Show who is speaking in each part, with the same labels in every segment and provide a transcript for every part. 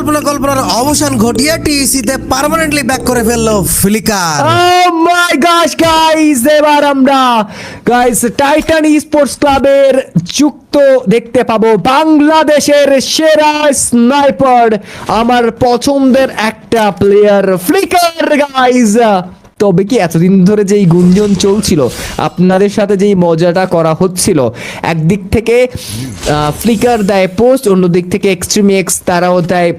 Speaker 1: কল্পনার অবসান ঘটিয়ে টিইসিতে পার্মানেন্টলি ব্যাক করে ফেললো flicker.
Speaker 2: Oh my gosh guys, এবার আমরা গাইস টাইটান স্পোর্টস ক্লাবের যুক্ত দেখতে পাবো বাংলাদেশের সেরা স্নাইপার, আমার পছন্দের একটা প্লেয়ার ফ্লিকার গাইস। তবে কি এতদিন ধরে যেই গুঞ্জন চলছিল, আপনাদের সাথে যেই মজাটা করা হচ্ছিল, একদিক থেকে ফ্লিকার দেয় পোস্ট, অন্য দিক থেকে এক্সট্রিম এক্স তারাও দেয়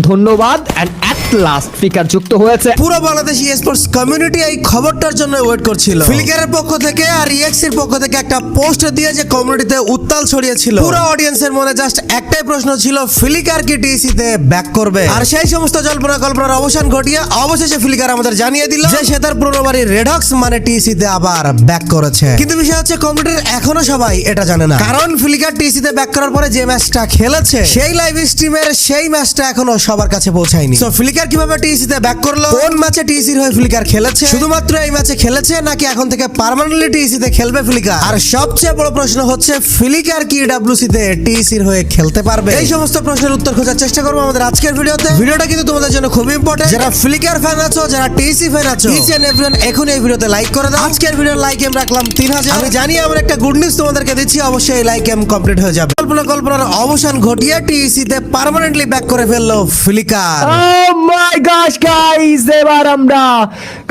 Speaker 2: ধন্যবাদ, এন্ড অ্যাট লাস্ট ফ্লিকার যুক্ত হয়েছে।
Speaker 1: পুরো বাংলাদেশ স্পোর্টস কমিউনিটি এই খবরটার জন্য ওয়েট করছিল। ফ্লিকারের পক্ষ থেকে আর ইএক্সির পক্ষ থেকে একটা পোস্ট দিয়ে যে কমিউনিটিতে উত্তাল ছড়িয়েছিল, পুরো অডিয়েন্সের মনে জাস্ট একটাই প্রশ্ন ছিল, ফ্লিকার কি টিইসিতে ব্যাক করবে? আর সেই সমস্ত কল্পনার অবসান ঘটিয়ে অবশেষে ফ্লিকার আমাদের জানিয়ে দিল যে সে তার পুরনো বাড়ি রেডক্স মানে টিইসিতে আবার ব্যাক করেছে। কিন্তু বিষয় হচ্ছে কমিউনিটির এখনো সবাই এটা জানে না, কারণ ফ্লিকার টিইসিতে ব্যাক করার পরে যে ম্যাচটা খেলেছে সেই লাইভ স্ট্রিমের সেই ম্যাচটা এখনো সবার কাছে পৌঁছায়নি। সো ফ্লিকার কিভাবে টিইসিতে ব্যাক করলো, কোন ম্যাচে টিইসির হয়ে ফ্লিকার খেলেছে, শুধুমাত্র এই ম্যাচে খেলেছে নাকি এখন থেকে পার্মানেন্টলি টিইসিতে খেলবে ফ্লিকার? আর সবচেয়ে বড় প্রশ্ন হচ্ছে ফ্লিকার কি ডাব্লিউসিতে টিইসির হয়ে খেলতে পারবে? এই সমস্ত প্রশ্নের উত্তর খোঁজার চেষ্টা করবো আমাদের আজকের ভিডিওতে। ভিডিওটা কিন্তু তোমাদের জন্য খুব ইম্পর্টেন্ট। যারা ফ্লিকার ফ্যান আছো, যারা টিইসি ফ্যান আছো, ইচ এন্ড এভরিওয়ান এখন এই ভিডিওতে লাইক করে দাও। আজকের ভিডিওর লাইক এম রাখলাম 3000। আমি জানি আমরা একটা গুড নিউজ তোমাদেরকে দিচ্ছি, অবশ্যই লাইক এম কমপ্লিট হয়ে যাবে। কল্পনার অবসান ঘটিয়ে টিইসিতে পার্মানেন্টলি ব্যাক করে ফেললো flicker.
Speaker 2: Oh my gosh guys, এবার আমরা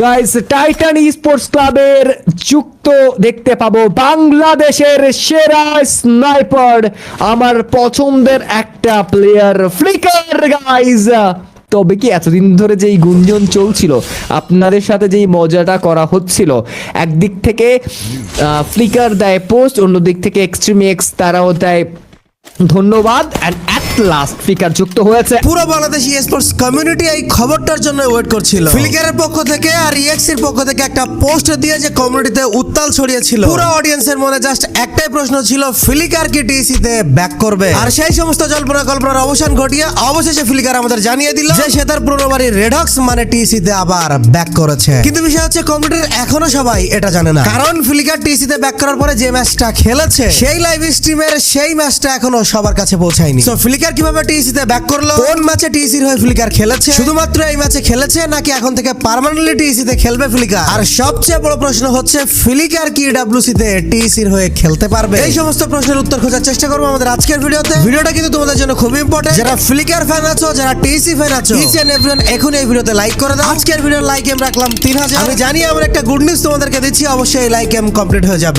Speaker 2: গাইস টাইটান স্পোর্টস ক্লাবের যুক্ত দেখতে পাবো বাংলাদেশের সেরা স্নাইপার, আমার পছন্দের একটা প্লেয়ার ফ্লিকার গাইস। তবে কি এতদিন ধরে যেই গুঞ্জন চলছিল, আপনাদের সাথে যেই মজাটা করা হচ্ছিল, একদিক থেকে ফ্লিকার দেয় পোস্ট, অন্য দিক থেকে এক্সট্রিম এক্স তারাও দেয় ধন্যবাদ, এন্ড অ্যাট লাস্ট ফ্লিকার যুক্ত হয়েছে।
Speaker 1: পুরো বাংলাদেশ স্পোর্টস কমিউনিটি এই খবরটার জন্য ওয়েট করছিল। ফ্লিকারের পক্ষ থেকে আর ইএক্সির পক্ষ থেকে একটা পোস্ট দিয়ে যে কমিউনিটিতে উত্তাল ছড়িয়েছিল, পুরো অডিয়েন্সের মনে জাস্ট একটাই প্রশ্ন ছিল, ফ্লিকার কি টিইসিতে ব্যাক করবে? আর সেই সমস্ত কল্পনার অবসান ঘটিয়ে অবশেষে ফ্লিকার আমাদের জানিয়ে দিল যে সে তার পুরনো বাড়ি রেডক্স মানে টিইসিতে আবার ব্যাক করেছে। কিন্তু বিষয় হচ্ছে কমিউনিটির এখনো সবাই এটা জানে না, কারণ ফ্লিকার টিইসিতে ব্যাক করার পরে যে ম্যাচটা খেলেছে সেই লাইভ স্ট্রিমের সেই ম্যাচটা এখনো সবার কাছে পৌঁছায়নি। সো ফ্লিকার কিভাবে টিইসিতে ব্যাক করলো, কোন ম্যাচে টিইসির হয়ে ফ্লিকার খেলেছে, শুধুমাত্র এই ম্যাচে খেলেছে নাকি এখন থেকে পার্মানেন্টলি টিইসিতে খেলবে ফ্লিকার? আর সবচেয়ে বড় প্রশ্ন হচ্ছে ফ্লিকার কি ডাব্লিউসিতে টিইসির হয়ে খেলতে পারবে? এই সমস্ত প্রশ্নের উত্তর খোঁজার চেষ্টা করবো আমাদের আজকের ভিডিওতে। ভিডিওটা কিন্তু তোমাদের জন্য খুব ইম্পর্টেন্ট। যারা ফ্লিকার ফ্যান আছো, যারা টিইসি ফ্যান আছো, ইচ এন্ড এভরিওয়ান এখন এই ভিডিওতে লাইক করে দাও। আজকের ভিডিওর লাইক এম রাখলাম 3000। আমি জানি আমরা একটা গুড নিউজ তোমাদেরকে দিচ্ছি, অবশ্যই লাইক এম কমপ্লিট হয়ে যাবে।